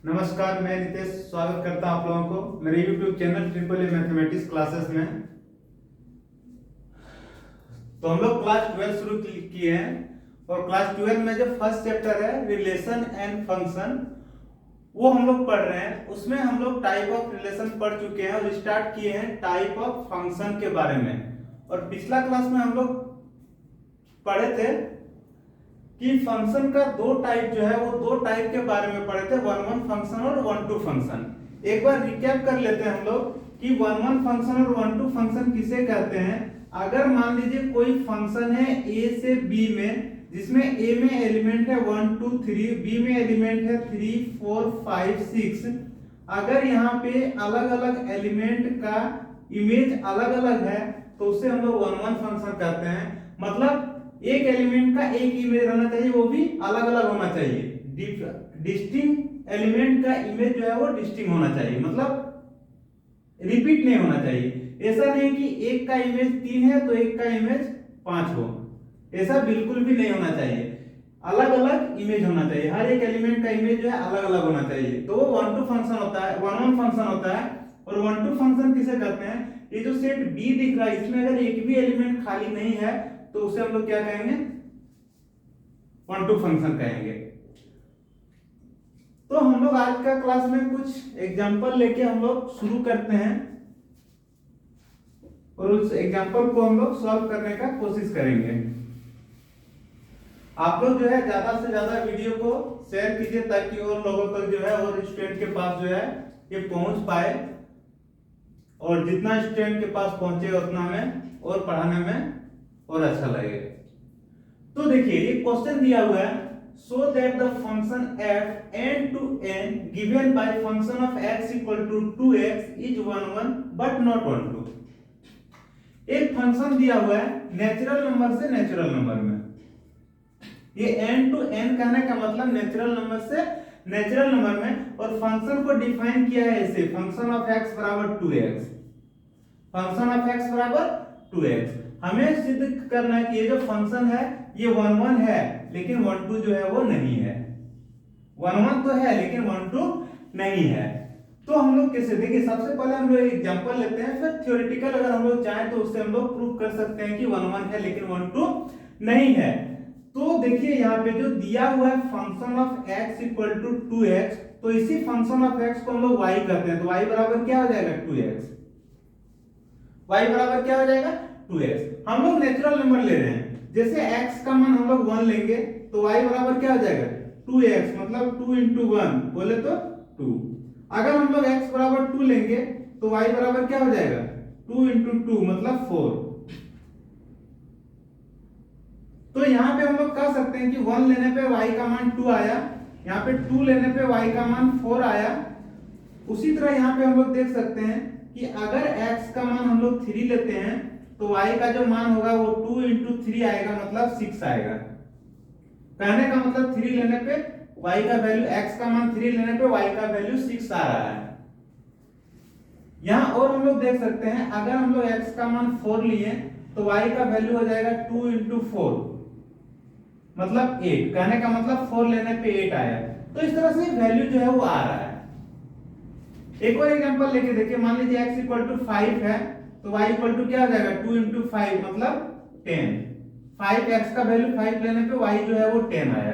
नमस्कार, मैं नितेश स्वागत करता हूं आप लोगों को मेरे YouTube channel triple A mathematics classes में। तो हम लोग क्लास 12 शुरू किए हैं और क्लास 12 में जो फर्स्ट चैप्टर है रिलेशन एंड फंक्शन वो हम लोग पढ़ रहे हैं। उसमें हम लोग टाइप ऑफ रिलेशन पढ़ चुके हैं और स्टार्ट किए हैं टाइप ऑफ फंक्शन के बारे में। और पिछला क्लास में हम लोग पढ़े थे कि फंक्शन का दो टाइप जो है वो दो टाइप के बारे में पढ़े थे, वन वन फंक्शन और वन टू फंक्शन। एक बार रिकैप कर लेते हैं हम लोग कि वन वन फंक्शन और वन टू फंक्शन किसे कहते हैं। अगर मान लीजिए कोई फंक्शन है ए से बी में, जिसमें ए में एलिमेंट है 1 2 3, बी में एलिमेंट है 3 4 5 6। अगर यहाँ पे अलग अलग एलिमेंट का इमेज अलग अलग है तो उसे हम लोग वन वन फंक्शन कहते हैं। मतलब एक एलिमेंट का एक इमेज रहना चाहिए, वो भी अलग अलग होना चाहिए। डिस्टिंक्ट एलिमेंट का इमेज जो है वो डिस्टिंक्ट होना चाहिए, मतलब रिपीट नहीं होना चाहिए। ऐसा नहीं कि एक का इमेज 3 है तो एक का इमेज 5 हो, ऐसा बिल्कुल भी नहीं होना चाहिए। अलग अलग इमेज होना चाहिए, हर एक एलिमेंट का इमेज जो है अलग अलग होना चाहिए। तो वो वन टू फंक्शन होता है, वन वन फंक्शन होता है। और वन टू फंक्शन किसे कहते हैं, ये जो सेट बी दिख रहा है इसमें अगर एक भी एलिमेंट खाली नहीं है तो उसे हम लोग क्या कहेंगे, वन टू फंक्शन कहेंगे। तो हम लोग आज का क्लास में कुछ एग्जांपल लेके हम लोग शुरू करते हैं और उस एग्जांपल को हम लोग सॉल्व करने का कोशिश करेंगे। आप लोग जो है ज्यादा से ज्यादा वीडियो को शेयर कीजिए ताकि और लोगों तक जो है और स्टूडेंट के पास जो है ये पहुंच पाए, और जितना स्टूडेंट के पास पहुंचे उतना हमें और पढ़ाने में और अच्छा लगे। तो देखिए ये क्वेश्चन दिया हुआ है, so that the function f n to n given by function of x equal to 2x is 1 1 but not 1 2। एक फंक्शन दिया हुआ है नेचुरल नंबर से नेचुरल नंबर में। ये n to n कहने का मतलब नेचुरल नंबर से नेचुरल नंबर में, और फंक्शन को डिफाइन किया है ऐसे, फंक्शन ऑफ x बराबर 2x, फंक्शन ऑफ x बराबर 2x। हमें सिद्ध करना है कि ये जो फंक्शन है ये 1 1 है लेकिन 1 2 जो है वो नहीं है। 1 1 तो है लेकिन 1 2 नहीं है। तो हम लोग कैसे, देखिए सबसे पहले हम लोग एग्जांपल लेते हैं, फिर थ्योरेटिकल अगर हम लोग चाहें तो उससे हम लोग प्रूव कर सकते हैं कि 1 1 है लेकिन 1 2 नहीं है। तो देखिए यहाँ पे जो दिया हुआ है function of x equal to 2x, तो इसी फंक्शन ऑफ x को हम लोग y करते हैं, तो y बराबर क्या हो जाएगा 2x। y बराबर क्या हो जाएगा 2x। हम लोग नेचुरल नंबर ले रहे हैं, जैसे x का मान हम लोग 1 लेंगे तो y बराबर क्या हो जाएगा 2x, मतलब 2 into 1 बोले तो 2। अगर हम लोग x बराबर 2 लेंगे तो y बराबर क्या हो जाएगा 2 into 2 मतलब 4। तो यहाँ पे हम लोग कह सकते हैं कि 1 लेने पे y का मान 2 आया, यहाँ पे 2 लेने पे y का मान 4 आया। उसी तरह यहाँ पे हम लोग देख सकते हैं कि अगर x का मान हम लोग 3 लेते हैं तो y का जो मान होगा वो 2 into 3 आएगा, मतलब 6 आएगा। कहने का मतलब 3 लेने पे y का वैल्यू, x का मान 3 लेने पे y का वैल्यू 6 आ रहा है। यहाँ और हम लोग देख सकते हैं अगर हम लोग x का मान 4 लिए तो y का वैल्यू हो जाएगा 2 into 4 मतलब 8। कहने का मतलब 4 लेने पे 8 आया। तो इस तरह से वैल्यू जो है वो आ रहा है। एक और एग्जांपल लेके देखिए, मान लीजिए x इक्वल टू 5 है तो y इक्वल टू क्या हो जाएगा 2 into 5 मतलब 10। 5x का वैल्यू 5 लेने पे y जो है वो 10 आया।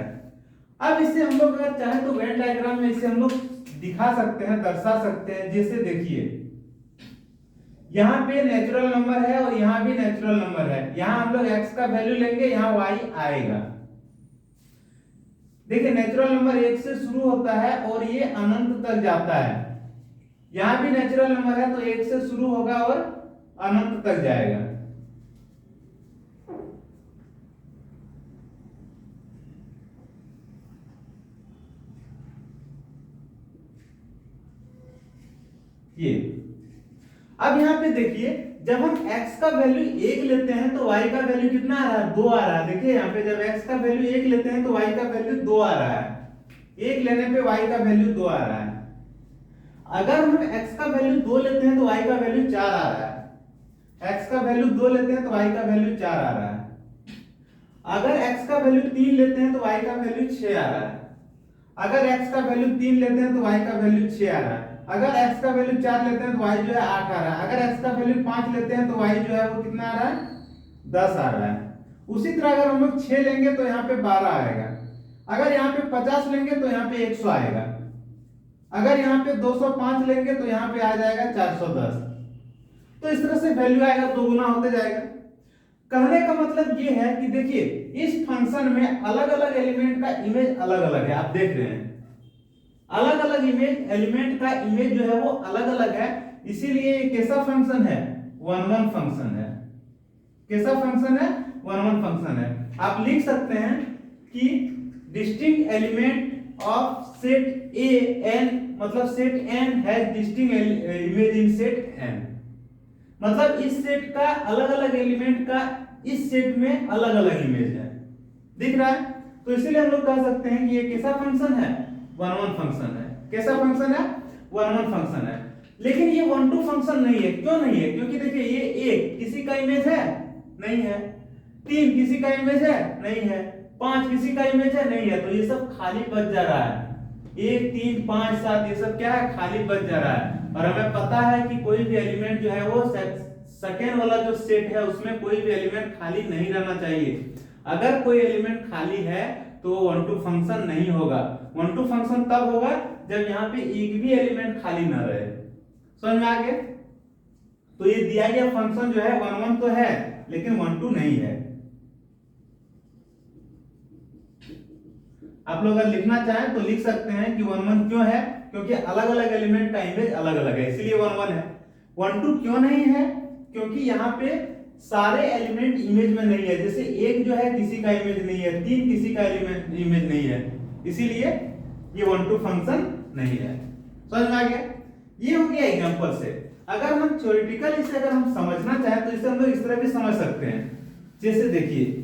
अब इसे हम लोग अगर चाहे तो वेन डायग्राम में इसे हम लोग दिखा सकते हैं, दर्शा सकते हैं। जैसे देखिए यहाँ पे नेचुरल नंबर है और यहाँ भी नेचुरल नंबर है, यहाँ हम लोग x का वैल्यू लेंगे, यहाँ y आएगा। देखिए नेचुरल नंबर 1 से शुरू होता है और ये अनंत तक जाता है। यहाँ भी नेचुरल नंबर है तो 1 से शुरू होगा और अनंत तक जाएगा। ये अब यहाँ पे देखिए जब हम x का वैल्यू 1 लेते हैं तो y का वैल्यू कितना आ रहा है 2 आ रहा है। देखिए यहाँ पे जब x का वैल्यू 1 लेते हैं तो y का वैल्यू 2 आ रहा है। 1 लेने पे y का वैल्यू 2 आ रहा है। अगर हम x का वैल्यू 2 लेते हैं तो y का वैल्यू 4 आ रहा है। x का वैल्यू 2 लेते हैं तो y का वैल्यू 4 आ रहा है। अगर x का वैल्यू 3 लेते हैं तो y का वैल्यू 6 आ रहा है। अगर x का वैल्यू 3 लेते हैं तो y का वैल्यू 6 आ रहा है, अगर x का वैल्यू 4 लेते हैं तो y जो है 8 आ रहा है, अगर x का वैल्यू 5 लेते हैं तो y जो है वो कितना आ रहा है 10 आ रहा है। उसी तरह अगर हम लोग 6 लेंगे तो यहाँ पे 12 आएगा, अगर यहाँ पे 50 लेंगे तो यहाँ पे 100 आएगा, अगर यहाँ पे 205 लेंगे तो यहाँ पे आ जाएगा 410। तो इस तरह से वैल्यू आएगा, दो गुना होते जाएगा। कहने का मतलब ये है कि देखिए इस फंक्शन में अलग अलग एलिमेंट का इमेज अलग अलग है, आप देख रहे हैं अलग अलग इमेज एलिमेंट का इमेज जो है वो अलग अलग है, इसीलिए ये कैसा फंक्शन है, वन वन फंक्शन है। कैसा फंक्शन है, वन वन फंक्शन है। आप लिख सकते हैं कि distinct element of set A N, मतलब set N has distinct image in set N, मतलब इस सेट का अलग अलग एलिमेंट का इस सेट में अलग अलग इमेज है, दिख रहा है। तो इसीलिए हम लोग कह सकते हैं कि ये कैसा फंक्शन है, वन वन फंक्शन है। कैसा फंक्शन है, वन वन फंक्शन है। लेकिन ये वन टू फंक्शन नहीं है, क्यों नहीं है, क्योंकि देखिए ये एक किसी का इमेज है नहीं है, 3 किसी का इमेज है नहीं है, 5 किसी का इमेज है नहीं है, तो ये सब खाली बच जा रहा है। 1 3 5 7 ये सब क्या है, खाली बच जा रहा है। और हमें पता है कि कोई भी एलिमेंट जो है वो सेकेंड वाला जो सेट है उसमें कोई भी एलिमेंट खाली नहीं रहना चाहिए। अगर कोई एलिमेंट खाली है तो वन टू फंक्शन नहीं होगा। वन टू फंक्शन तब होगा जब यहाँ पे एक भी एलिमेंट खाली ना रहे। समझ में आ गया। तो ये दिया गया फंक्शन जो है वन वन तो है लेकिन वन टू नहीं है। आप लोग अगर लिखना चाहें तो लिख सकते हैं कि वन वन क्यों है, क्योंकि अलग अलग एलिमेंट का इमेज अलग अलग है, इसलिए वन वन है। वन टू क्यों नहीं है, क्योंकि यहाँ पे सारे एलिमेंट इमेज में नहीं है। जैसे एक जो है किसी का इमेज नहीं है, 3 किसी का एलिमेंट इमेज नहीं है, इसीलिए ये वन टू फंक्शन नहीं है। समझ में आ गया। ये हो गया एग्जांपल से। अगर हम थ्योरेटिकल इसे अगर हम समझना चाहें तो इसे हम लोग इस तरह भी समझ सकते हैं। जैसे देखिए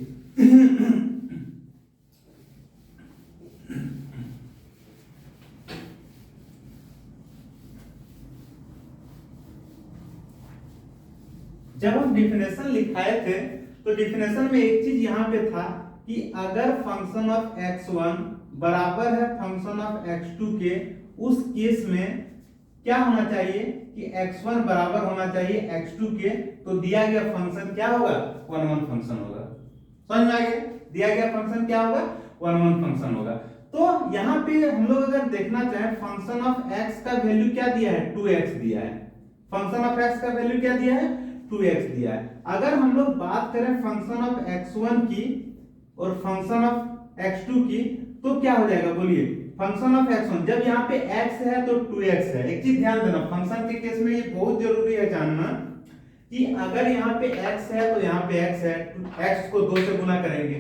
जब हम डिफिनेशन लिखाए थे तो डिफिनेशन में एक चीज यहाँ पे था कि अगर फंक्शन ऑफ x1 बराबर है फंक्शन ऑफ x2 के, उस केस में क्या होना चाहिए कि x1 बराबर होना चाहिए x2 के, तो दिया गया फंक्शन क्या होगा, वन वन फंक्शन होगा। समझ में आ गया। दिया गया फंक्शन क्या होगा, वन वन फंक्शन होगा। तो यहाँ पे हम लोग अगर देखना चाहें फंक्शन ऑफ x का वैल्यू क्या दिया है, 2x दिया है। फंक्शन ऑफ x का वैल्यू क्या दिया है, 2x दिया है। अगर हम लोग बात करें फंक्शन ऑफ x1 की और फंक्शन ऑफ x2 की तो क्या हो जाएगा, बोलिए। फंक्शन ऑफ x1 जब यहाँ पे x है तो 2x है। एक चीज ध्यान देना, फंक्शन के केस में ये बहुत जरूरी है जानना कि अगर यहाँ पे x है तो यहाँ पे x है, x को 2 से गुना करेंगे।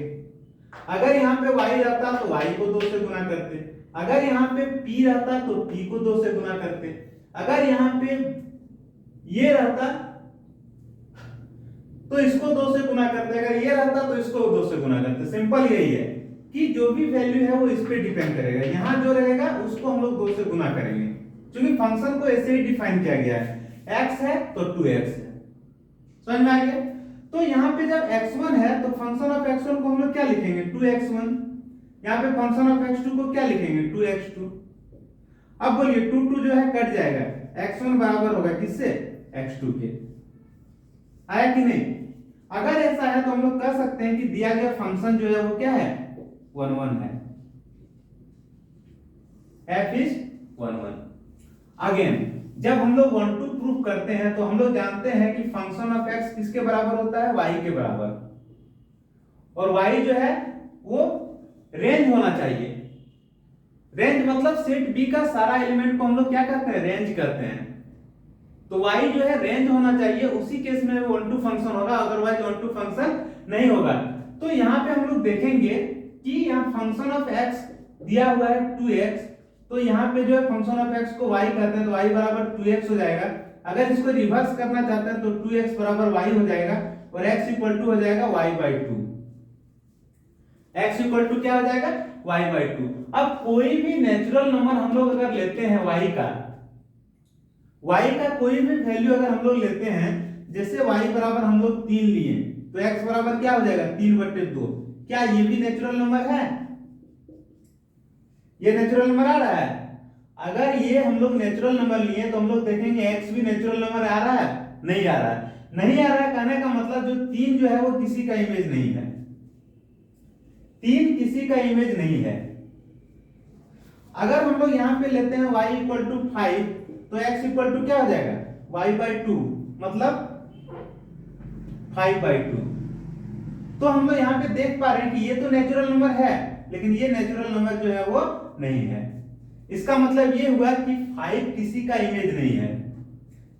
अगर यहाँ पे y रहता तो y को 2 से गुना करते, अगर यहाँ पे p रहता तो p को 2 से गुना करते, अगर यहाँ पे ये रहता तो इसको 2 से गुना करते, अगर ये रहता तो इसको 2 से गुना करते। सिंपल यही है कि जो भी वैल्यू है वो इस पे डिपेंड करेगा। यहाँ जो रहेगा उसको हम लोग 2 से गुना करेंगे, क्योंकि फंक्शन को ऐसे ही डिफाइन किया गया है। x है तो 2x है। समझ में आ गया। तो यहाँ पे जब x1 है तो फंक्शन ऑफ x1 को हम लोग क्या लिखेंगे, 2x1। यहाँ पे फंक्शन ऑफ x2 को क्या लिखेंगे, 2x2। अब बोलिए 2 2 जो है कट जाएगा, x1 बराबर होगा किससे, x2 के। आया कि नहीं। अगर ऐसा है तो हम लोग कह सकते हैं कि दिया गया फंक्शन जो है वो क्या है, वन वन है। f is one one. Again जब हम लोग वन टू प्रूफ करते हैं तो हम लोग जानते हैं कि फंक्शन ऑफ x किसके बराबर होता है, y के बराबर। और y जो है वो रेंज होना चाहिए। रेंज मतलब सेट B का सारा एलिमेंट को हम लोग क्या करते हैं, रेंज करते हैं। तो y जो है रेंज होना चाहिए, उसी केस में वन टू फंक्शन होगा, अदरवाइज वन टू फंक्शन नहीं होगा। तो यहाँ पे हम लोग देखेंगे कि यहाँ फंक्शन ऑफ x दिया हुआ है 2x, तो यहाँ पे जो है फंक्शन ऑफ x को y कहते हैं तो y बराबर 2x हो जाएगा। अगर इसको रिवर्स करना चाहते हैं तो 2x बराबर y हो जाएगा और x इक्वल टू हो जाएगा y/2। x इक्वल टू क्या हो जाएगा, y/2। अब कोई भी नेचुरल नंबर हम लोग अगर लेते हैं y का कोई भी वैल्यू अगर हम लोग लेते हैं, जैसे y बराबर हम लोग 3 लिए तो x बराबर क्या हो जाएगा, 3/2। क्या ये भी नेचुरल नंबर है, ये नेचुरल नंबर आ रहा है। अगर ये हम लोग नेचुरल नंबर लिए तो हम लोग देखेंगे x भी नेचुरल नंबर आ रहा है, नहीं आ रहा है। नहीं आ रहा है कहने का मतलब जो 3 जो है वो किसी का इमेज नहीं है, 3 किसी का इमेज नहीं है। अगर हम लोग यहाँ पे लेते हैं y इक्वल टू 5 तो x इक्वल टू क्या हो जाएगा, y/2 मतलब 5/2। तो हम लोग यहाँ पे देख पा रहे हैं कि ये तो नेचुरल नंबर है, लेकिन ये नेचुरल नंबर जो है वो नहीं है। इसका मतलब ये हुआ कि 5 किसी का इमेज नहीं है।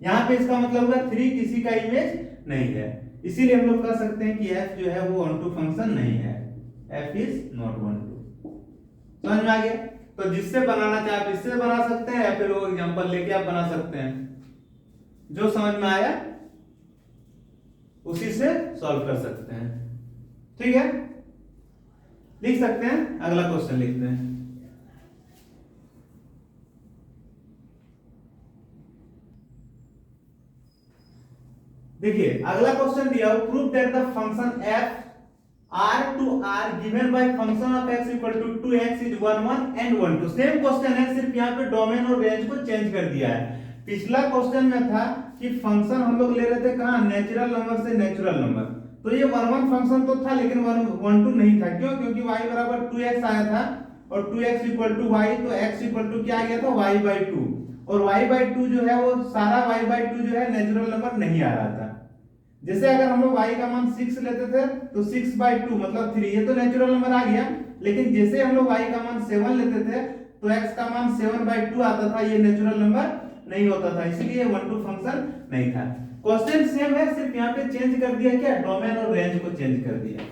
यहाँ पे इसका मतलब हुआ 3 किसी का इमेज नहीं है। इसीलिए हम लोग कह सकते हैं कि f जो है वो 1 to फंक्शन नहीं है, f is not 1 to। समझ में आ गया? तो जिससे बनाना चाहे आप इससे बना सकते हैं या फिर वो एग्जांपल लेके आप बना सकते हैं। जो समझ में आया उसी से सॉल्व कर सकते हैं। ठीक है, लिख सकते हैं। अगला क्वेश्चन लिखते हैं। देखिए अगला क्वेश्चन दिया, prove that the function f r to r given by function of x equal to 2x is 1 1 and 1 2। Same question है, सिर्फ यहाँ पे डोमेन और रेंज को चेंज कर दिया है। पिछला क्वेश्चन में था कि फंक्शन हम लोग ले रहे थे कहाँ, नेचुरल नंबर से नेचुरल नंबर। तो ये 1 1 फंक्शन तो था लेकिन 1 1 2 नहीं था। क्यों? क्योंकि y बराबर 2x आया था और 2x इक्वल टू y, तो x इक्वल टू क्या आ गया था, y/2। और y/2 जो है वो सारा y/2 जो है नेचुरल नंबर नहीं आ रहा था। जैसे अगर हम लोग y का मान 6 लेते थे तो 6/2 मतलब 3, ये तो नेचुरल नंबर आ गया। लेकिन जैसे हम लोग y का मान 7 लेते थे तो x का मान 7/2 आता था, ये नेचुरल नंबर नहीं होता था, इसलिए 1 2 फंक्शन नहीं था। क्वेश्चन सेम है, सिर्फ यहाँ पे चेंज कर दिया क्या, डोमेन और रेंज को चेंज कर दिया।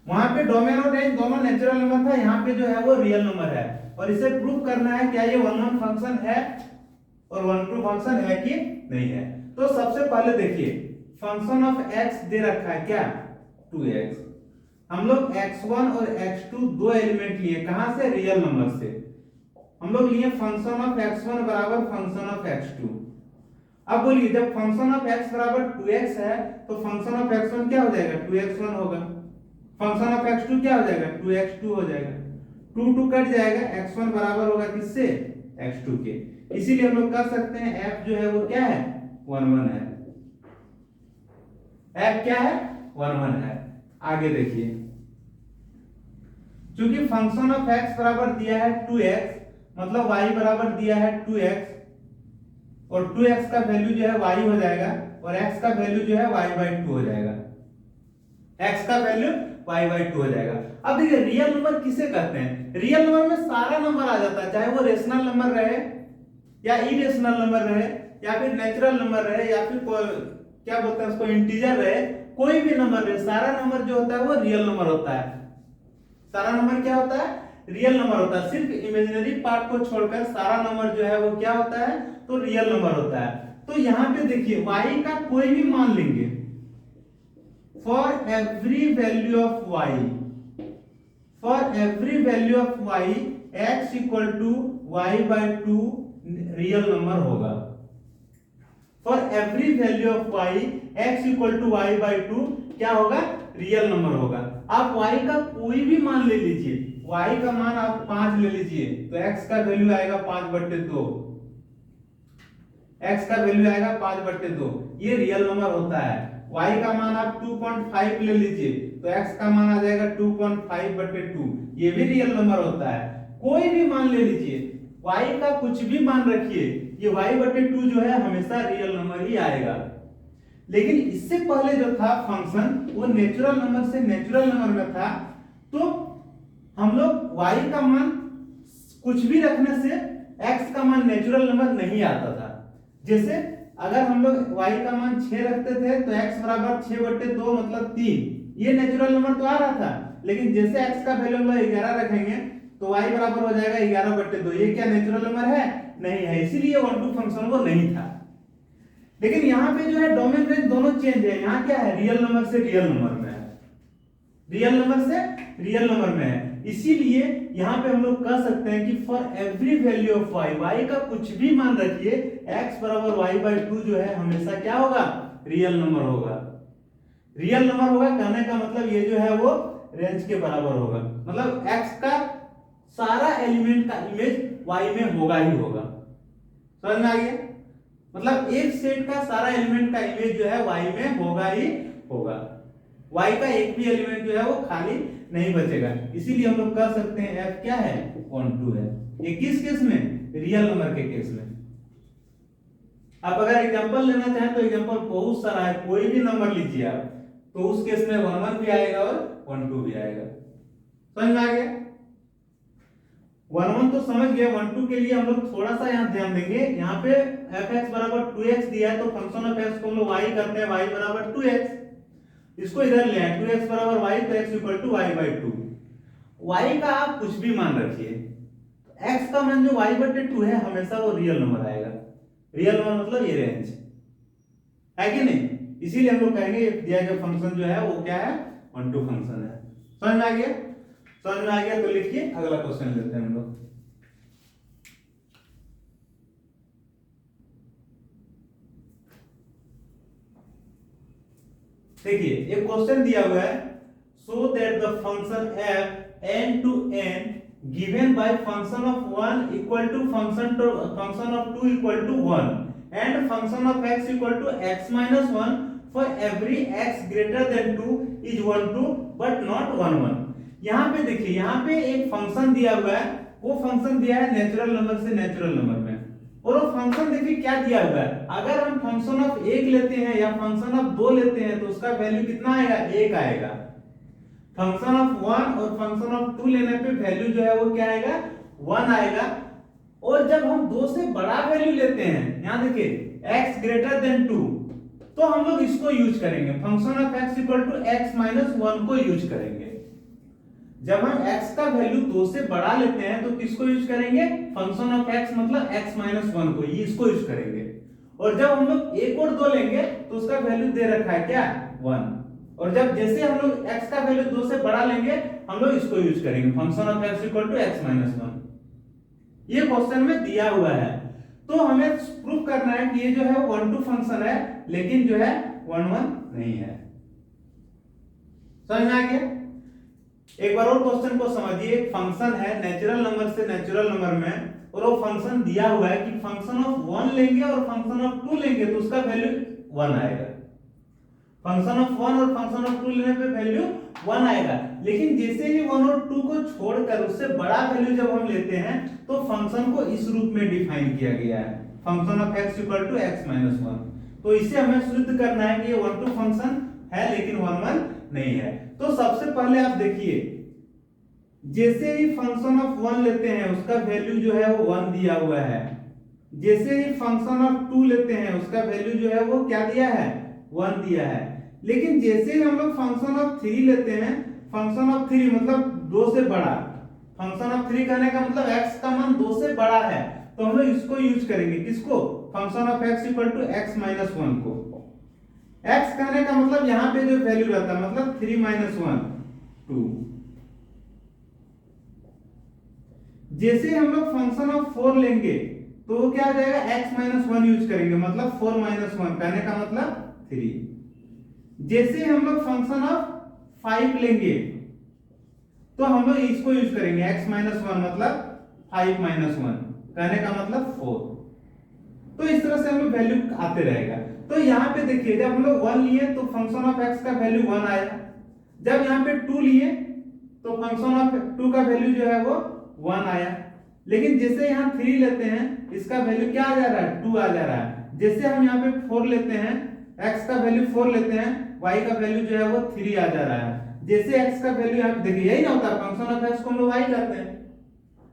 वहां पे डोमेन और रेंज दोनों नेचुरल नंबर था, यहाँ पे जो है वो रियल नंबर है। और इसे प्रूव करना है क्या ये 1 1 फंक्शन है और 1 2 फंक्शन है कि नहीं है। तो सबसे पहले देखिए फंक्शन ऑफ x दे रखा है क्या, 2x। हम लोग x1 और x2 दो एलिमेंट लिए, कहां से, रियल नंबर से। हम लोग लिए फंक्शन ऑफ x1 बराबर फंक्शन ऑफ x2। अब बोलिए जब फंक्शन ऑफ x बराबर 2x है तो फंक्शन ऑफ x1 क्या हो जाएगा, 2x1 होगा। फंक्शन ऑफ x2 क्या हो जाएगा, 2x2 हो जाएगा। 2 2 कट जाएगा, x1 बराबर होगा किससे, x2 के। इसीलिए हम लोग कह सकते हैं f जो है वो क्या है, 1 1 है। f क्या है, 1 1 है। आगे देखिए, चूंकि फंक्शन ऑफ x बराबर दिया है 2x मतलब y बराबर दिया है 2x और 2x का वैल्यू जो है y हो जाएगा और x का वैल्यू जो है y/2 हो जाएगा। x का वैल्यू y/2 हो जाएगा। अब देखिए रियल नंबर किसे कहते हैं, रियल नंबर में सारा नंबर आ जाता है, चाहे वो रेशनल नंबर रहे या इरेशनल नंबर रहे या फिर नेचुरल नंबर रहे या फिर क्या बोलते हैं उसको, इंटीजर रहे, कोई भी नंबर रहे, सारा नंबर जो होता है वो रियल नंबर होता है। सारा नंबर क्या होता है, रियल नंबर होता है। सिर्फ इमेजिनरी पार्ट को छोड़कर सारा नंबर जो है वो क्या होता है, तो रियल नंबर होता है। तो यहाँ पे देखिए y का कोई भी मान लेंगे, for every value of y, for every value of y x equal to y/2 real number होगा। For every value of y x equal to y/2 क्या होगा, रियल नंबर होगा। आप y का कोई भी मान ले लीजिए, y का मान आप 5 ले लीजिए तो x का वैल्यू आएगा 5/2, x का वैल्यू आएगा 5/2, ये रियल नंबर होता है। y का मान आप 2.5 ले लीजिए तो x का मान आ जाएगा 2.5/2, ये भी रियल नंबर होता है। कोई भी मान ले लीजिए, y का कुछ भी मान रखिए, ये y/2 जो है हमेशा रियल नंबर ही आएगा। लेकिन इससे पहले जो था फंक्शन वो नेचुरल नंबर से नेचुरल नंबर में था, तो हम लोग y का मान कुछ भी रखने से x का मान नेचुरल नंबर नहीं आता था। जैसे अगर हम लोग y का मान 6 रखते थे तो x बराबर 6/2 मतलब 3, ये नेचुरल नंबर तो आ रहा था। लेकिन जैसे x का वैल्यू हम लोग 11 रखेंगे तो y बराबर हो जाएगा 11/2, ये क्या नेचुरल नंबर है, नहीं है, इसीलिए 1 2 फंक्शन वो नहीं था। लेकिन यहाँ पे जो है डोमेन रेंज दोनों चेंज है, यहाँ क्या है, रियल नंबर से रियल नंबर में है, रियल नंबर से रियल नंबर में है। इसीलिए यहाँ पे हम लोग कह सकते हैं कि for every value of y, y का कुछ भी मान रखिए, x बराबर y/2 जो है हमेशा क्या होगा, रियल नंबर होगा। रियल नंबर होगा कहने का मतलब ये जो है वो रेंज के बराबर होगा, मतलब x का सारा एलिमेंट का इमेज y में होगा ही होगा। समझ में आ गया? मतलब एक सेट का सारा एलिमेंट का इमेज जो है y में होगा ही होगा। y का एक भी एलिमेंट जो है वो खाली नहीं बचेगा। इसीलिए हम लोग कह सकते हैं f क्या है, 1 2 है। ये किस केस में? रियल नंबर के केस में। आप अगर एग्जांपल लेना चाहें तो एग्जांपल बहुत सारा है, कोई भी नंबर लीजिए आप, तो उस केस में 1 1 भी आएगा और 1 2 भी आएगा। समझ में आ गया? 1 1 तो समझ गए, 1 2 के लिए हम लोग थोड़ा सा यहाँ ध्यान देंगे। यहाँ पे fx बराबर 2x दिया है, तो फंक्शन ऑफ x को हम लोग y करते हैं, y बराबर 2x। इसको इधर ले आए, 2x बराबर y, तो x equal to y by 2। y का आप कुछ भी मान रखिए, x का मान जो y बटे 2 है हमेशा वो रियल नंबर आएगा। रियल नंबर मतलब ये रेंज है कि नहीं? इसीलिए हम लोग कहेंगे ये दिया गया फंक्शन जो है वो क्या है, 1 2 फंक्शन है। समझ में आ गया? समझ में आ गया तो लिखिए, अगला क्वेश्चन लेते हैं हम लोग। देखिए एक क्वेश्चन दिया हुआ है, सो that the function f n to n given by function of 1 equal to function of 2 equal to 1 and function of x equal to x minus 1 for every x greater than 2 is 1 2 but not 1 1। यहाँ पे देखिए, यहाँ पे एक function दिया हुआ है, वो फंक्शन दिया है नेचुरल नंबर से नेचुरल नंबर में, और वो फंक्शन देखिए क्या दिया हुआ है। अगर हम फंक्शन ऑफ 1 लेते हैं या फंक्शन ऑफ 2 लेते हैं तो उसका वैल्यू कितना आएगा, 1 आएगा। फंक्शन ऑफ 1 और फंक्शन ऑफ 2 लेने पे वैल्यू जो है वो क्या आएगा, 1 आएगा। और जब हम 2 से बड़ा वैल्यू लेते हैं, यहां देखिए x ग्रेटर देन 2, तो हम लोग इसको यूज करेंगे, function of x equal to x minus 1 को यूज करेंगे। जब हम x का वैल्यू 2 से बड़ा लेते हैं तो किसको यूज करेंगे, फंक्शन ऑफ x मतलब x माइनस 1 को, ये इसको यूज करेंगे। और जब हम लोग 1 और 2 लेंगे तो उसका वैल्यू दे रखा है क्या, 1। और जब जैसे हम लोग x का वैल्यू 2 से बड़ा लेंगे हम लोग इसको यूज करेंगे, function of x equal to x minus 1। ये क्वेश्चन में दिया हुआ है, तो हमें प्रूफ करना है कि ये जो है 1 2 फंक्शन है, लेकिन जो है 1 1 नहीं है। समझ में आ गया? एक बार और क्वेश्चन को समझिए। एक फंक्शन है नेचुरल नंबर से नेचुरल नंबर में, और वो फंक्शन दिया हुआ है कि फंक्शन ऑफ 1 लेंगे और फंक्शन ऑफ 2 लेंगे तो उसका वैल्यू 1 आएगा। फंक्शन ऑफ 1 और फंक्शन ऑफ 2 लेने पे वैल्यू 1 आएगा, लेकिन जैसे ही 1 और 2 को छोड़कर उससे बड़ा वैल्यू जब हम लेते हैं तो फंक्शन को इस रूप में डिफाइन किया गया है, function of x equal to x minus 1। तो इसे हमें सिद्ध करना है कि ये 1 2 फंक्शन है लेकिन 1 1 नहीं है। तो सबसे पहले आप देखिए, जैसे ही फंक्शन ऑफ 1 लेते हैं उसका वैल्यू जो है वो 1 दिया हुआ है, जैसे ही फंक्शन ऑफ 2 लेते हैं उसका वैल्यू जो है वो क्या दिया है, 1 दिया है। लेकिन जैसे ही हम लोग फंक्शन ऑफ 3 लेते हैं, फंक्शन ऑफ 3 मतलब 2 से बड़ा, फंक्शन ऑफ 3 कहने का मतलब x का मान 2 से बड़ा है, तो हम लोग इसको यूज करेंगे, किसको, function of x equal to x minus 1 को। x कहने का मतलब यहाँ पे जो वैल्यू रहता है मतलब 3 माइनस 1 2। जैसे हम लोग फंक्शन ऑफ 4 लेंगे तो वो क्या हो जाएगा, x माइनस 1 यूज करेंगे, मतलब 4 माइनस 1 कहने का मतलब 3। जैसे हम लोग फंक्शन ऑफ 5 लेंगे तो हम लोग इसको यूज करेंगे, x माइनस 1 मतलब 5 माइनस 1 कहने का मतलब 4। तो इस तरह से हम लोग वैल्यू आते रहेगा। तो यहाँ पे देखिए, जब हम लोग 1 लिए तो फंक्शन ऑफ x का वैल्यू 1 आया, जब यहाँ पे 2 लिए तो फंक्शन ऑफ 2 का वैल्यू जो है वो 1 आया। लेकिन जैसे यहाँ 3 लेते हैं इसका वैल्यू क्या आ जा रहा है, 2 आ जा रहा है। जैसे हम यहाँ पे 4 लेते हैं, x का वैल्यू 4 लेते हैं, y का वैल्यू जो है वो 3 आ जा रहा है। जैसे x का वैल्यू यहाँ पे देखिए, यही ना होता है, फंक्शन ऑफ x को हम लोग y करते हैं।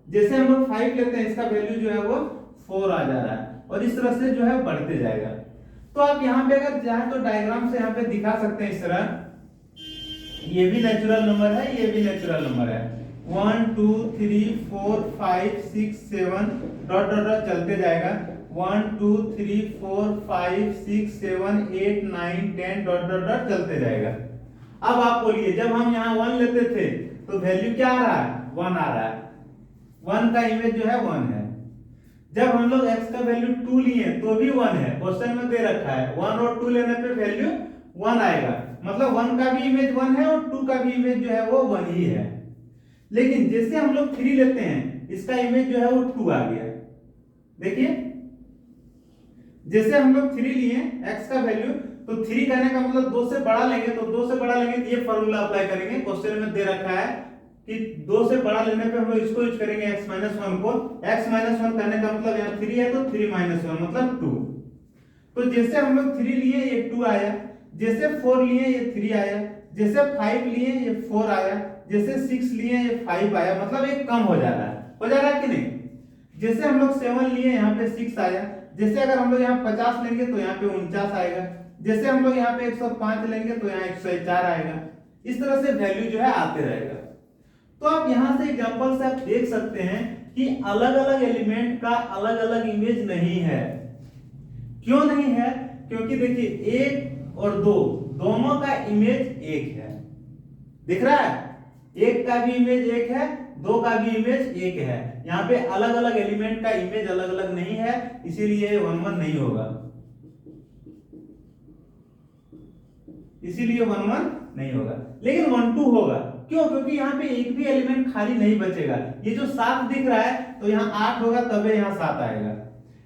जैसे हम लोग 5 लेते हैं इसका वैल्यू जो है वो 4 आ जा रहा है, और इस तरह से जो है बढ़ते जाएगा। तो आप यहाँ पे अगर चाहें तो डायग्राम से यहाँ पे दिखा सकते हैं इस तरह, ये भी नेचुरल नंबर है, ये भी नेचुरल नंबर है, 1 2 3 4 5 6 7 डॉट डॉट डॉट चलते जाएगा, 1 2 3 4 5 6 7 8 9 10 डॉट डॉट डॉट चलते जाएगा। अब आप बोलिए, जब हम यहाँ 1 लेते थे तो वैल्यू क्या आ रहा है, 1 आ रहा है, 1 का इमेज जो है 1 है। जब हम लोग x का वैल्यू 2 लिए तो भी 1 है, क्वेश्चन में दे रखा है 1 और 2 लेने पे वैल्यू 1 आएगा, मतलब 1 का भी इमेज 1 है और 2 का भी इमेज जो है वो 1 ही है। लेकिन जैसे हम लोग 3 लेते हैं, इसका इमेज जो है वो 2 आ गया। देखिए जैसे हम लोग 3 लिए x का वैल्यू, तो 3 कहने का मतलब 2 से बड़ा लेंगे, तो 2 से बड़ा लेंगे तो ये फॉर्मूला अप्लाई करेंगे। क्वेश्चन में दे रखा है कि 2 से बड़ा लेने पे हम लोग इसको यूज करेंगे x माइनस 1 को। x माइनस 1 करने का मतलब यहाँ 3 है, तो 3 माइनस 1 मतलब 2। तो जैसे हम लोग 3 लिए ये 2 आया, जैसे 4 लिए ये 3 आया, जैसे 5 लिए ये 4 आया, जैसे 6 लिए ये 5 आया, मतलब ये कम हो जा रहा है, हो जा रहा है कि नहीं। जैसे हम लोग 7 लिए यहाँ पे 6 आया, जैसे अगर हम लोग यहाँ 50 लेंगे तो यहाँ पे 49 आएगा, जैसे हम लोग यहाँ पे 105 लेंगे तो यहाँ 104 आएगा। इस तरह से वैल्यू जो है आते रहेगा। तो आप यहाँ से एग्जांपल से आप देख सकते हैं कि अलग अलग एलिमेंट का अलग अलग इमेज नहीं है। क्यों नहीं है? क्योंकि देखिए 1 और 2 दोनों का इमेज एक है, दिख रहा है, 1 का भी इमेज एक है, 2 का भी इमेज एक है। यहाँ पे अलग अलग एलिमेंट का इमेज अलग अलग नहीं है, इसीलिए 1 1 नहीं होगा, इसीलिए 1 1 नहीं होगा। लेकिन 1 2 होगा। क्यों? क्योंकि यहाँ पे एक भी एलिमेंट खाली नहीं बचेगा। ये जो 7 दिख रहा है तो यहाँ 8 होगा तबे यहाँ 7 आएगा।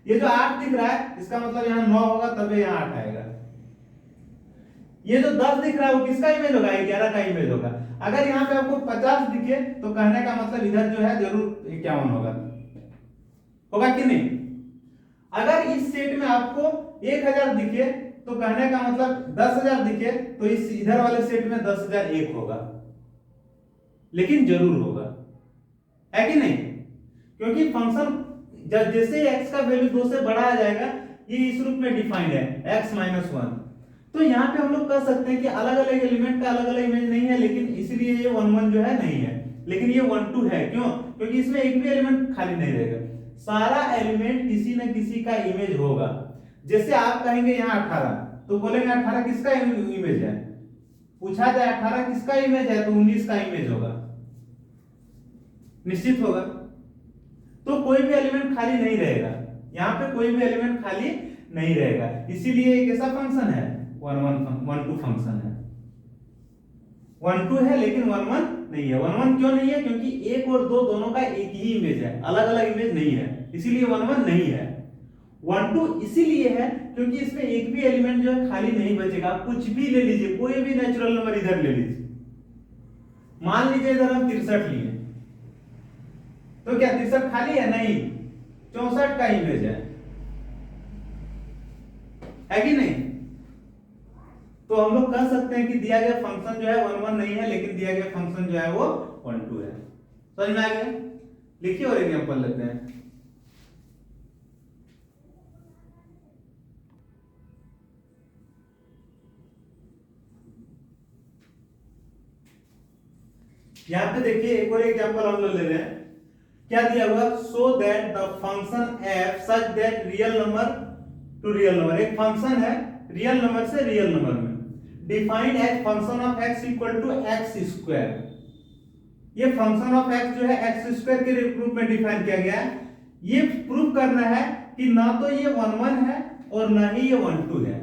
ये जो 8 दिख रहा है इसका मतलब यहाँ 9 होगा तबे यहाँ 8 आएगा। ये जो 10 दिख रहा है वो किसका इमेज होगा? 11 का इमेज होगा। अगर यहाँ पे आपको 50 दिखे तो कहने का मतलब इधर जो है जरूर 51 होगा, होगा कि नहीं। अगर इस सेट में आपको 1000 दिखे तो कहने का मतलब 10,000 दिखे तो इस इधर वाले सेट में 10,001 होगा, लेकिन जरूर होगा, है कि नहीं। क्योंकि फंक्शन जैसे x का वैल्यू 2 से बड़ा आ जाएगा, ये इस रूप में डिफाइंड है x माइनस 1। तो यहाँ पे हम लोग कह सकते हैं कि अलग अलग एलिमेंट का अलग अलग इमेज नहीं है, लेकिन इसलिए ये 1 1 जो है नहीं है, लेकिन ये 1 2 है। क्यों? क्योंकि इसमें एक भी एलिमेंट खाली नहीं रहेगा, सारा एलिमेंट किसी न किसी का इमेज होगा। जैसे आप कहेंगे यहाँ 18 तो बोलेंगे 18 किसका इमेज है, पूछा जाए 18 किसका इमेज है तो 19 का इमेज होगा, निश्चित होगा। तो कोई भी एलिमेंट खाली नहीं रहेगा, यहाँ पे कोई भी एलिमेंट खाली नहीं रहेगा, इसीलिए एक ऐसा फंक्शन है 1 1 2 फंक्शन है। 1 2 है लेकिन 1 1 नहीं है। 1 1 क्यों नहीं है? क्योंकि 1 और 2 दोनों का एक ही इमेज है, अलग अलग इमेज नहीं है, इसीलिए 1 1 नहीं है। 1 2 इसीलिए है क्योंकि इसमें एक भी एलिमेंट जो है खाली नहीं बचेगा। आप कुछ भी ले लीजिए, कोई भी नेचुरल नंबर इधर ले लीजिए, मान लीजिए इधर हम 63 लिए, तो क्या 63 खाली है? नहीं, 64 का इमेज है कि नहीं। तो हम लोग कह सकते हैं कि दिया गया फंक्शन जो है 1 1 नहीं है, लेकिन दिया गया फंक्शन जो है वो 1 2 है। समझ में आ गया? लिखिए और एग्जांपल लेते हैं। यहां पे देखिए एक और एग्जांपल हम लोग ले रहे हैं। क्या दिया हुआ? So that the function f such that real number to real number, एक फंक्शन है रियल नंबर से रियल नंबर में, defined as function of x equal to x square. ये फंक्शन ऑफ x जो है x स्क्वायर के रूप में डिफाइन किया गया है। ये प्रूव करना है कि ना तो ये 1 1 है और ना ही ये 1 2 है।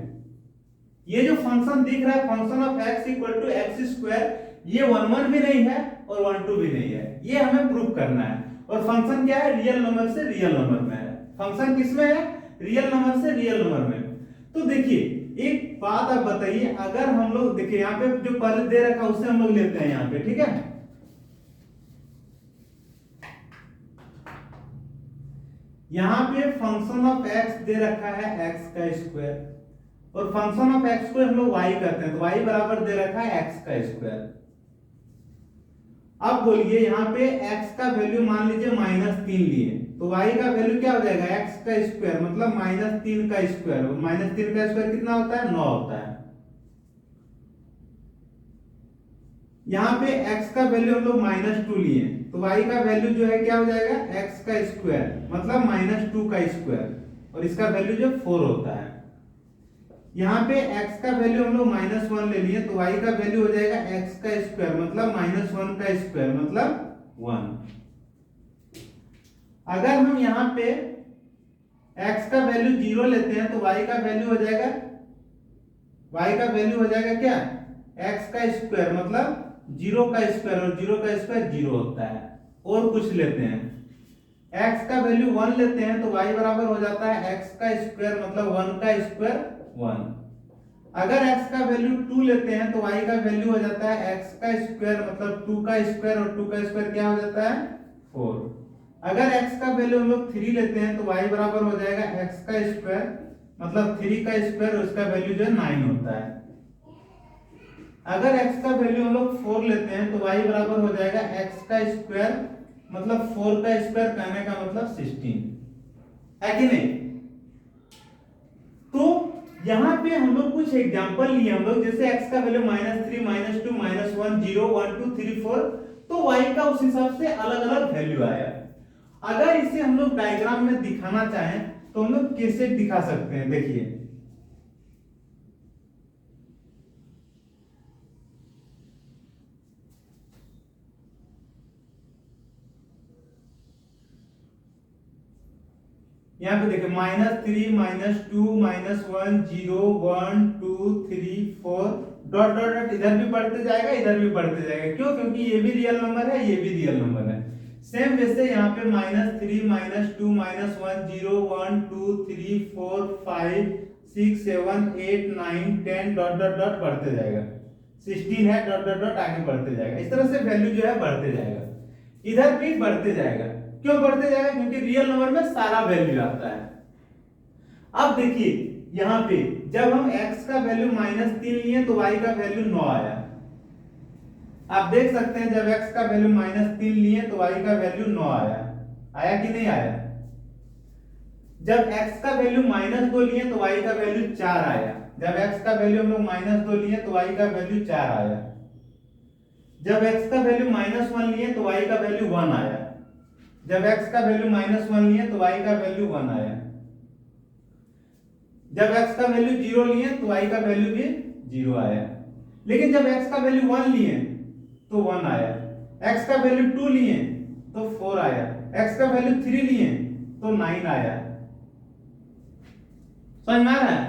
ये जो फंक्शन दिख रहा है function of x equal to x square, ये 1 1 भी नहीं है और 1 2 भी नहीं है, ये हमें प्रूव करना है। और फंक्शन क्या है? रियल नंबर से रियल नंबर में है। फंक्शन किसमें है? रियल नंबर से रियल नंबर में। तो देखिए एक बात आप बताइए, अगर हम लोग देखिए यहाँ पे जो पहले दे रखा है उससे हम लोग लेते हैं यहाँ पे, ठीक है। यहाँ पे फंक्शन ऑफ x दे रखा है x का स्क्वायर और फंक्शन ऑफ x को हम लोग y करते हैं, तो y बराबर दे रखा है x का स्क्वायर। अब बोलिए यहाँ पे x का वैल्यू मान लीजिए -3 लिए, तो y का वैल्यू क्या हो जाएगा? x का स्क्वायर मतलब -3 का स्क्वायर, -3 का स्क्वायर कितना होता है? 9 होता है। यहाँ पे x का वैल्यू हम लोग -2 लिए, तो y का वैल्यू जो है क्या हो जाएगा? x का स्क्वायर मतलब -2 का स्क्वायर और इसका वैल्यू जो 4 होता है। यहाँ पे x का वैल्यू हम लोग -1 ले लिए, तो y का वैल्यू हो जाएगा x का स्क्वायर मतलब -1 का स्क्वायर मतलब 1। अगर हम यहाँ पे x का वैल्यू 0 लेते हैं तो y का वैल्यू हो जाएगा, y का वैल्यू हो जाएगा क्या? x का स्क्वायर मतलब जीरो का स्क्वायर, और जीरो का स्क्वायर जीरो होता है। और कुछ लेते हैं, x का वैल्यू 1 लेते हैं तो y बराबर हो जाता है x का स्क्वायर मतलब 1 का स्क्वायर 1। अगर x का वैल्यू 2 लेते हैं तो y का वैल्यू हो जाता है x का स्क्वायर मतलब 2 का स्क्वायर, और 2 का स्क्वायर क्या हो जाता है 4। अगर x का वैल्यू हम लोग 3 लेते हैं तो y बराबर हो जाएगा x का स्क्वायर मतलब 3 का स्क्वायर, उसका वैल्यू जो है 9 होता है। अगर x का वैल्यू हम लोग 4 लेते हैं तो y बराबर हो जाएगा x का स्क्वायर मतलब 4 का स्क्वायर, कहने का मतलब 16 है कि नहीं। तो यहाँ पे हम लोग कुछ एग्जांपल लिए हम लोग, जैसे x का वैल्यू -3 -2 -1 0 1 2 3 4, तो y का उस हिसाब से अलग अलग वैल्यू आया। अगर इसे हम लोग डायग्राम में दिखाना चाहें तो हम लोग कैसे दिखा सकते हैं, देखिए यहाँ पे देखिए -3 -2 -1 0 1 2 3 4 डॉट डॉट डॉट, इधर भी बढ़ते जाएगा इधर भी बढ़ते जाएगा। क्यों? क्योंकि ये भी रियल नंबर है ये भी रियल नंबर है। सेम वैसे यहाँ पे -3 -2 -1 0 1 2 3 4 5 6 7 8 9 10 डॉट डॉट डॉट बढ़ते जाएगा। 16 है डॉट डॉट डॉट आगे बढ़ते जाएगा। इस तरह से वैल्यू जो है बढ़ते जाएगा, इधर भी बढ़ते जाएगा। क्यों बढ़ते जाएगा? क्योंकि रियल नंबर में सारा वैल्यू आता है। अब देखिए यहाँ पे जब हम x का वैल्यू -3 लिए तो y का वैल्यू 9 आया। आप देख सकते हैं जब x का वैल्यू -3 लिए तो y का वैल्यू 9 आया। आया कि नहीं आया? जब x का वैल्यू -2 लिए तो y का वैल्यू 4 आया। जब x का वैल्यू हम लोग -2 लिए तो y का वैल्यू 4 आया। जब x का वैल्यू -1 लिए तो y का वैल्यू 1 आया। जब x का वैल्यू -1 लिए तो y का वैल्यू 1 आया। जब x का वैल्यू 0 लिए तो y का वैल्यू भी 0 आया। लेकिन जब x का वैल्यू 1 लिए तो 1 आया। x का वैल्यू 2 लिए तो 4 आया। x का वैल्यू 3 लिए तो 9 आया। समझ में आ रहा है?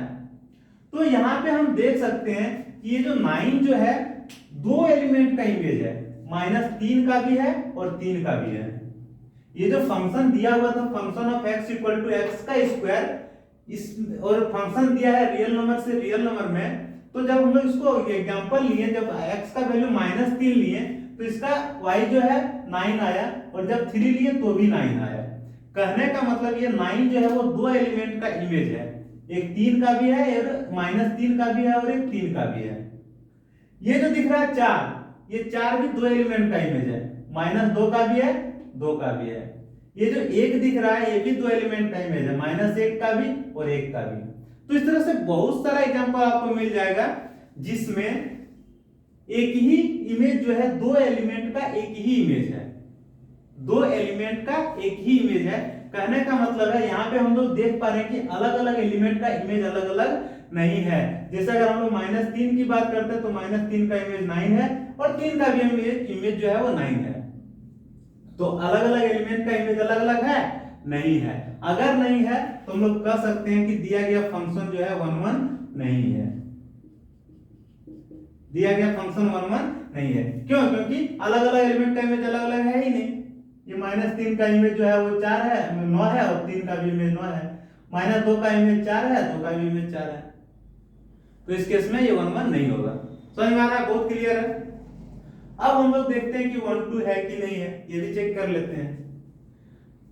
तो यहाँ पे हम देख सकते हैं कि ये जो 9 जो है दो एलिमेंट का इमेज है, -3 का भी है और 3 का भी है। ये जो फंक्शन दिया हुआ था function of x equal to x का स्क्वायर, इस और फंक्शन दिया है रियल नंबर से रियल नंबर में, तो जब हम लोग इसको एग्जांपल लिए, जब x का वैल्यू -3 लिए तो इसका y जो है 9 आया, और जब 3 लिए तो भी 9 आया। कहने का मतलब ये 9 जो है वो दो एलिमेंट का इमेज है, एक 3 का भी है और -3 का भी है और एक 3 का भी है। ये जो दिख रहा है 4, ये 4 भी दो एलिमेंट का इमेज है, -2 का भी है 2 का भी है। ये जो 1 दिख रहा है ये भी दो एलिमेंट का इमेज है, -1 का भी और 1 का भी। तो इस तरह से बहुत सारा एग्जांपल आपको मिल जाएगा जिसमें एक ही इमेज जो है दो एलिमेंट का एक ही इमेज है, दो एलिमेंट का एक ही इमेज है। कहने का मतलब है यहाँ पे हम लोग देख पा रहे हैं कि अलग अलग एलिमेंट का इमेज अलग अलग नहीं है। जैसे अगर हम लोग -3 की बात करते हैं तो -3 का इमेज 9 है और 3 का भी इमेज जो है वो 9 है। तो अलग अलग एलिमेंट का इमेज अलग अलग है नहीं है। अगर नहीं है तो हम लोग कह सकते हैं कि दिया गया फंक्शन जो है 1 1 नहीं है, दिया गया फंक्शन 1 1 नहीं है। क्यों? क्योंकि अलग अलग एलिमेंट का इमेज अलग अलग है ही नहीं। ये -3 का इमेज जो है वो 4 है 9 है और 3 का भी इमेज 9 है। -2 का इमेज 4 है 2 का भी इमेज 4 है। तो इस केस में ये 1 1 नहीं होगा। समझ में आ रहा है? बहुत क्लियर है। अब हम लोग देखते हैं कि 1 2 है कि नहीं है, ये भी चेक कर लेते हैं।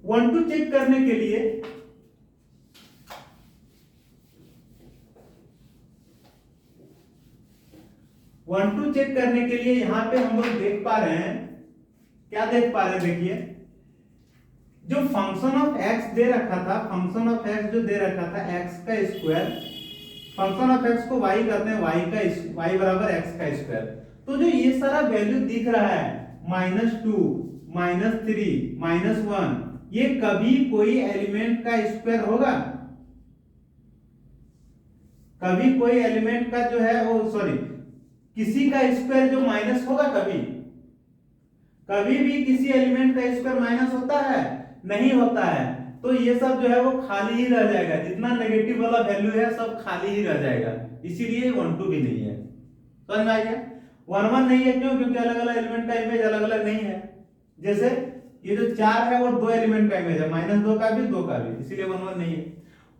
1 2 चेक करने के लिए 1 2 चेक करने के लिए यहाँ पे हम लोग देख पा रहे हैं, क्या देख पा रहे हैं? देखिए जो फंक्शन ऑफ x दे रखा था, फंक्शन ऑफ x जो दे रखा था x का स्क्वायर, फंक्शन ऑफ x को y करते हैं y बराबर x का स्क्वायर। तो जो ये सारा वैल्यू दिख रहा है -2 -3 -1, ये कभी कोई एलिमेंट का स्क्वायर होगा? कभी कोई एलिमेंट का जो है वो सॉरी किसी का स्क्वायर जो माइनस होगा? कभी कभी भी किसी एलिमेंट का स्क्वायर माइनस होता है? नहीं होता है। तो ये सब जो है वो खाली ही रह जाएगा, जितना नेगेटिव वाला वैल्यू है सब खाली ही रह जाएगा, इसीलिए 1 2 भी नहीं है। समझ में आ गया? वन वन नहीं है, क्यों? क्योंकि अलग अलग एलिमेंट का इमेज अलग अलग नहीं है। जैसे ये जो 4 है वो 2 एलिमेंट का इमेज है, -2 का भी 2 का भी, इसीलिए वन वन नहीं है।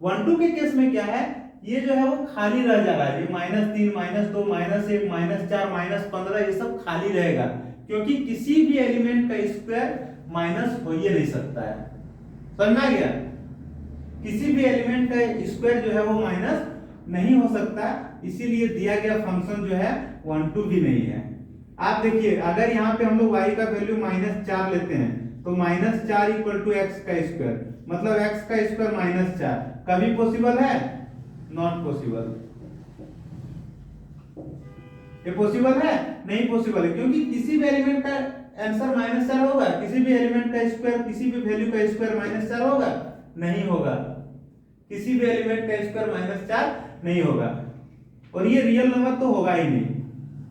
1 2 के केस में क्या है, ये जो है वो खाली रह जा रहा है, ये -3 -2 -1 -4 -15 ये सब खाली रहेगा, क्योंकि किसी भी एलिमेंट का स्क्वायर माइनस हो ही नहीं सकता है। समझ आ गया? किसी भी एलिमेंट का स्क्वायर जो है वो माइनस नहीं हो सकता, इसीलिए दिया गया फंक्शन जो है 1 2 भी नहीं है। आप देखिए, अगर यहाँ पे हम लोग y का वैल्यू -4 लेते हैं तो -4 = x का स्क्वायर, मतलब x का स्क्वायर -4 कभी पॉसिबल है? Not possible. ये पॉसिबल है? नहीं पॉसिबल है, क्योंकि किसी भी एलिमेंट का आंसर -4 होगा? किसी भी एलिमेंट का स्क्वायर, किसी भी वैल्यू का स्क्वायर -4 होगा? नहीं होगा। किसी भी एलिमेंट का स्क्वायर -4 नहीं होगा, और ये रियल नंबर तो होगा ही नहीं।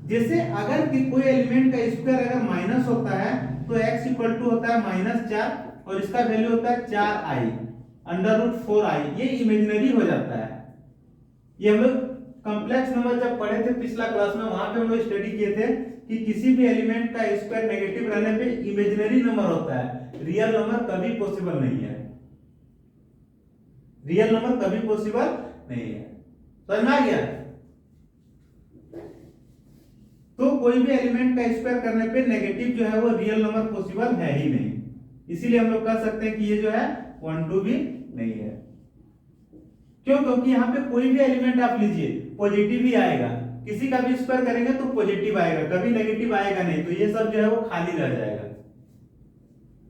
जैसे अगर कोई एलिमेंट का स्क्वायर अगर माइनस होता है तो x इक्वल टू होता है -4 और इसका वैल्यू होता है 4i √4i, ये इमेजिनरी हो जाता है। ये हम लोग कॉम्प्लेक्स नंबर जब पढ़े थे पिछला क्लास में, वहां पे हम लोग स्टडी किए थे कि किसी भी एलिमेंट का स्क्वायर नेगेटिव रहने पे इमेजिनरी नंबर होता है, रियल नंबर कभी पॉसिबल नहीं है। रियल नंबर कभी पॉसिबल नहीं है। समझ में आ गया? तो कोई भी एलिमेंट का स्क्वायर करने पे नेगेटिव जो है वो रियल नंबर पॉसिबल है ही नहीं, इसीलिए हम लोग कह सकते हैं कि ये जो है 1 2 भी नहीं है। क्यों? क्योंकि यहाँ पे कोई भी एलिमेंट आप लीजिए पॉजिटिव ही आएगा, किसी का भी स्क्वायर करेंगे तो पॉजिटिव आएगा, कभी नेगेटिव आएगा नहीं, तो ये सब जो है वो खाली रह जाएगा।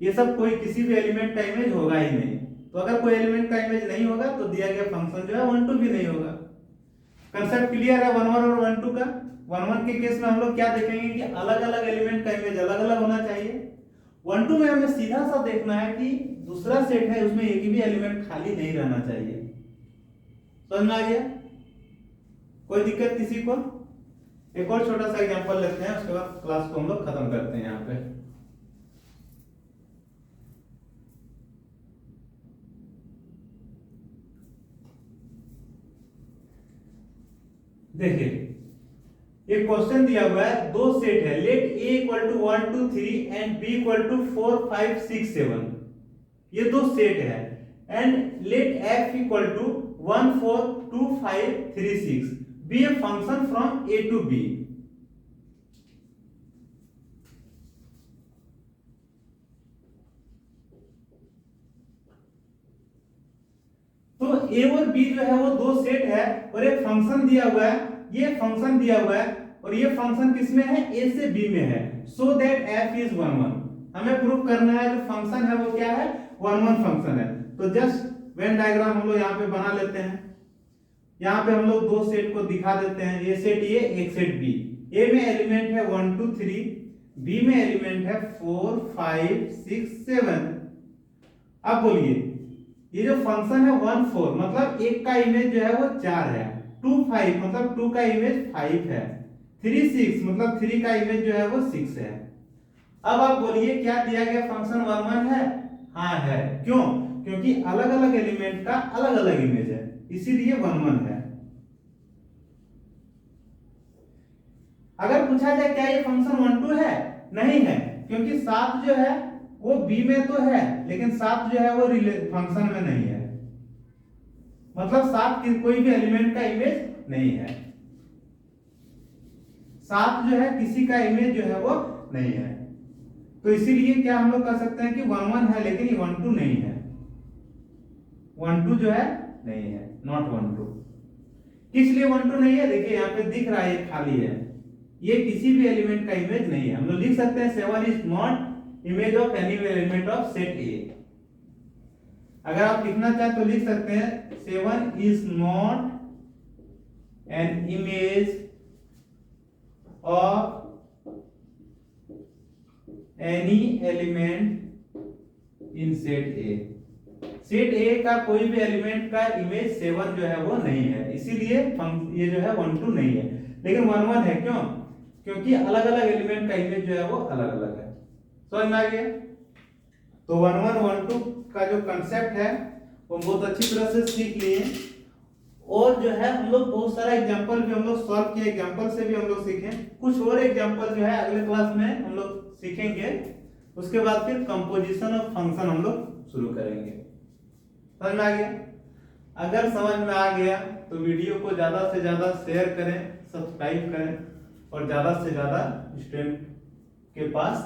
ये सब कोई किसी भी एलिमेंट का इमेज होगा ही नहीं। तो अगर कोई एलिमेंट का इमेज नहीं होगा तो दिया गया फंक्शन जो है 1 2 भी नहीं होगा। कंसेप्ट क्लियर है 1 1 और 1 2 का? 1 1 के केस में हम लोग क्या देखेंगे कि अलग अलग एलिमेंट का इमेज अलग अलग होना चाहिए। 1 2 में हमें सीधा सा देखना है कि दूसरा सेट है उसमें एक भी एलिमेंट खाली नहीं रहना चाहिए। समझ में आ गया? कोई दिक्कत किसी को? एक और छोटा सा एग्जांपल लेते हैं, उसके बाद क्लास को हम लोग खत्म करते हैं। यहाँ पे देखिए, एक क्वेश्चन दिया हुआ है, दो सेट है, लेट a = 1 2 3 एंड b = 4 5 6 7, ये दो सेट है, and let f = 1 4 2 5 3 6 be a function from a to b। तो a और b जो है वो दो सेट है और एक फंक्शन दिया हुआ है, ये फंक्शन दिया हुआ है और ये फंक्शन किसमें है? a से b में है, सो दैट f इज 1 1। हमें प्रूफ करना है जो फंक्शन है वो क्या है? 1 1 फंक्शन है। तो जस्ट वेन डायग्राम हम लोग यहाँ पे बना लेते हैं। यहाँ पे हम लोग दो सेट को दिखा देते हैं, ये सेट ए, एक सेट बी। ए में एलिमेंट है 1 2 3, बी में एलिमेंट है 4 5 6 7। अब बोलिए, ये जो फंक्शन है 1 4 मतलब एक का इमेज जो है वो 4 है, 2 5 मतलब 2 का इमेज 5 है, 3 6 मतलब 3 का इमेज जो है वो 6 है। अब आप बोलिए क्या दिया गया फंक्शन 1 1 है? हाँ है। क्यों? क्योंकि अलग अलग एलिमेंट का अलग अलग इमेज है, इसीलिए 1 1 है। अगर पूछा जाए क्या ये फंक्शन 1 2 है? नहीं है, क्योंकि 7 जो है वो बी में तो है लेकिन 7 जो है वो फंक्शन में नहीं है, मतलब 7 की कोई भी एलिमेंट का इमेज नहीं है। 7 जो है किसी का इमेज जो है वो नहीं है, तो इसीलिए क्या हम लोग कह सकते हैं कि 1 1 है लेकिन ये 1 2 नहीं है। 1 2 जो है नहीं है, नॉट 1 2। किस लिए 1 2 नहीं है? देखिए यहाँ पे दिख रहा है ये खाली है, ये किसी भी एलिमेंट का इमेज नहीं है। हम लोग लिख सकते हैं 7 is not image of any element of set ए। अगर आप लिखना चाहें तो लिख सकते हैं 7 is not an image of any element in set A. Set ए का कोई भी एलिमेंट का इमेज 7 जो है वो नहीं है, इसीलिए ये जो है 1 2 नहीं है, लेकिन 1 1 है। क्यों? क्योंकि अलग अलग एलिमेंट का इमेज जो है वो अलग अलग है। समझ में आ गया? तो 1 1 1 2 का जो कंसेप्ट है वो बहुत अच्छी तरह से सीख लिए, और जो है हम लोग बहुत सारा एग्जांपल भी हम लोग सॉल्व किए, एग्जांपल से भी हम लोग सीखे, कुछ और एग्जांपल जो है अगले क्लास में हम लोग सीखेंगे। उसके बाद फिर कंपोजिशन ऑफ फंक्शन हम लोग शुरू करेंगे। समझ में आ गया? अगर समझ में आ गया तो वीडियो को ज्यादा से ज्यादा शेयर करें, सब्सक्राइब करें और ज्यादा से ज्यादा स्टूडेंट के पास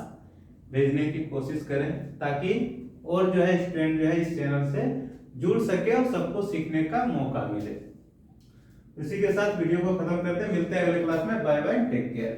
भेजने की कोशिश करें, ताकि और जो है स्टूडेंट जो है इस चैनल से जुड़ सके और सबको सीखने का मौका मिले। इसी के साथ वीडियो को खत्म करते हैं, मिलते हैं अगले क्लास में। Bye bye, take care.